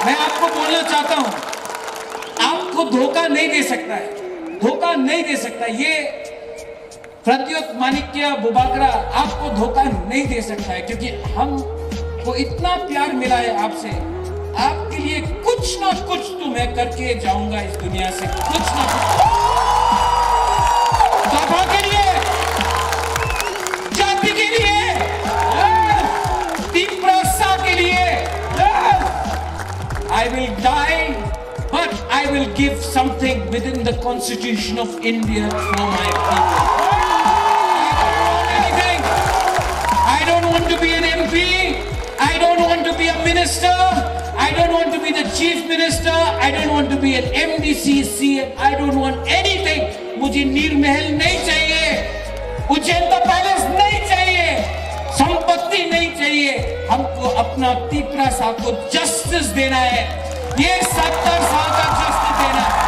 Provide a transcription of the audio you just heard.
मैं आपको बोलना चाहता हूं, आपको धोखा नहीं दे सकता है, धोखा नहीं दे सकता। ये प्रत्युत माणिक्य बुबाकरा आपको धोखा नहीं दे सकता है, क्योंकि हमको इतना प्यार मिला है आपसे। आपके लिए कुछ ना कुछ तो मैं करके जाऊंगा इस दुनिया से, कुछ ना कुछ। बाबा के लिए, जाति के लिए, तिप्रसा के लिए, I will die, but I will give something within the Constitution of India for my people. I don't want to be an MP. I don't want to be a minister. I don't want to be the chief minister. I don't want to be an MDC, CM. I don't want anything. मुझे नीर महल नहीं चाहिए, उज्जैन का palace नहीं चाहिए, संपत्ति नहीं चाहिए। हमको अपना तिप्रसा को जस्टिस देना है, ये 70 साल का जस्टिस देना है।